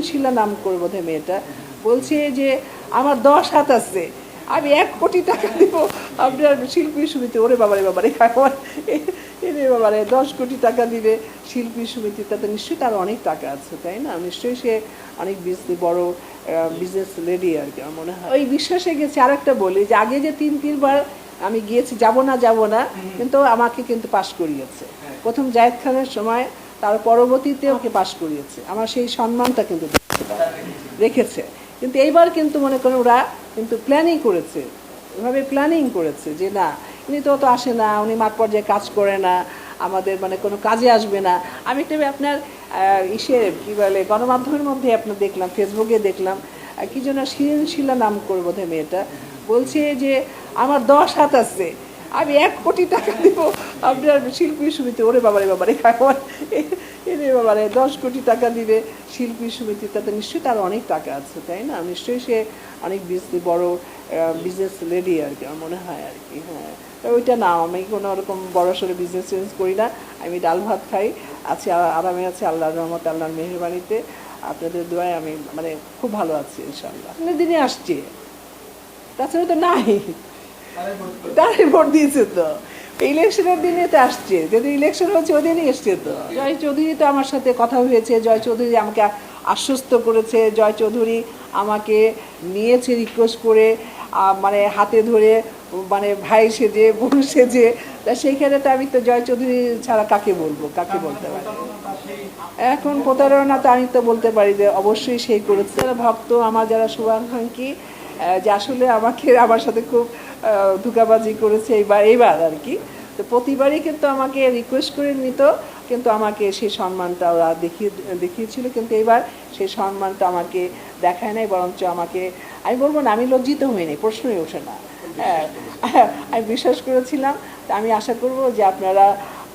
শিলা নাম করে বোধহয় মেয়েটা বলছে যে আমার 10 হাত আছে, আমি 1 কোটি টাকা দিব আপনার শিল্পী সমিতি। ওরে বাবারে বাবারে এরে বাবারে 10 কোটি টাকা দিবে শিল্পী সমিতি, তাতে নিশ্চয়ই তার অনেক টাকা আছে, তাই না? নিশ্চয়ই সে অনেক বড় বিজনেস লেডি আর কি আমার মনে হয়। ওই বিশ্বাসে গেছি। আর একটা বলি যে আগে যে 3-3 বার আমি গিয়েছি, যাব না, কিন্তু আমাকে কিন্তু পাশ করিয়েছে। প্রথম জায়েদ খানের সময়, তার পরবর্তীতে ওকে পাশ করিয়েছে। আমার সেই সম্মানটা কিন্তু রেখেছে। কিন্তু এইবার কিন্তু মনে করেন ওরা কিন্তু প্ল্যানিং করেছে, এভাবে প্ল্যানিং করেছে যে না, উনি তো অত আসে না, উনি মাঠ পর্যায়ে কাজ করে না, আমাদের মানে কোনো কাজে আসবে না। আমি একটা আপনার কী বলে গণমাধ্যমের মধ্যে আপনার দেখলাম, ফেসবুকে দেখলাম, কি যেন শিলা নাম করে বোধহয় মেয়েটা বলছে যে আমার 10 হাত আছে, আমি 1 কোটি টাকা দিব আপনার শিল্পী সমিতি। ওরে বাবারে বাবারে এরে বাবারে 10 কোটি টাকা দিবে শিল্পী সমিতি, তাতে নিশ্চয়ই তার অনেক টাকা আছে, তাই না? নিশ্চয়ই সে অনেক বড় বিজনেস লেডি আর কি আমার মনে হয় আর কি। হ্যাঁ, ওইটা না, আমি কোনো রকম বড় সড়ো বিজনেস টিজনেস করি না, আমি ডাল ভাত খাই, আছি আরামে আছি আল্লাহর রহমতে, আল্লাহর মেহেরবানিতে, আপনাদের দোয়ায় আমি মানে খুব ভালো আছি ইনশাআল্লাহ। দিনে আসছে, তাছাড়া তো নাই, তারাই ভোট দিয়েছে তো, ইলেকশনের দিনে তো আসছে, যদি ইলেকশন হচ্ছে ওদিনই এসছে তো। জয় চৌধুরী তো আমার সাথে কথা হয়েছে, জয় চৌধুরী আমাকে আশ্বস্ত করেছে, জয় চৌধুরী আমাকে নিয়েছে রিকোয়েস্ট করে, মানে হাতে ধরে, মানে ভাই সেজে বোন সেজে। তা সেইখানে তো আমি তো জয় চৌধুরী ছাড়া কাকে বলবো, কাকে বলতে পারি? এখন প্রতারণা তো আমি তো বলতে পারি যে অবশ্যই সেই করেছে। যারা ভক্ত আমার, যারা শুভাকাঙ্ক্ষী, যে আসলে আমার সাথে খুব ধোঁকাবাজি করেছে এইবার আর কি। তো প্রতিবারই কিন্তু আমাকে রিকোয়েস্ট করে নিত, কিন্তু আমাকে সেই সম্মানটা ওরা দেখিয়েছিল, কিন্তু এবার সেই সম্মানটা আমাকে দেখায় নাই, বরঞ্চ আমাকে, আমি বলবো না আমি লজ্জিত হইনি, প্রশ্নই ওঠে না। হ্যাঁ, আমি বিশ্বাস করেছিলাম। আমি আশা করব যে আপনারা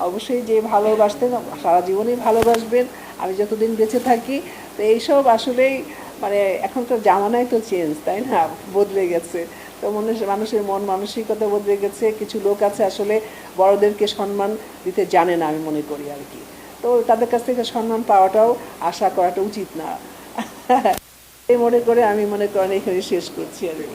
অবশ্যই যে ভালোবাসতেন সারা জীবনেই ভালোবাসবেন, আমি যতদিন বেঁচে থাকি। তো এইসব আসলেই মানে এখনকার জামানায় তো চেঞ্জ, তাই না? বদলে গেছে তো, মানুষের মন মানসিকতা বদলে গেছে। কিছু লোক আছে আসলে বড়দেরকে সম্মান দিতে জানে না, আমি মনে করি আর কি। তো তাদের কাছ থেকে সম্মান পাওয়াটাও আশা করাটা উচিত না। এই মনে করে আমি মনে করেন এখানে শেষ করছি আর কি।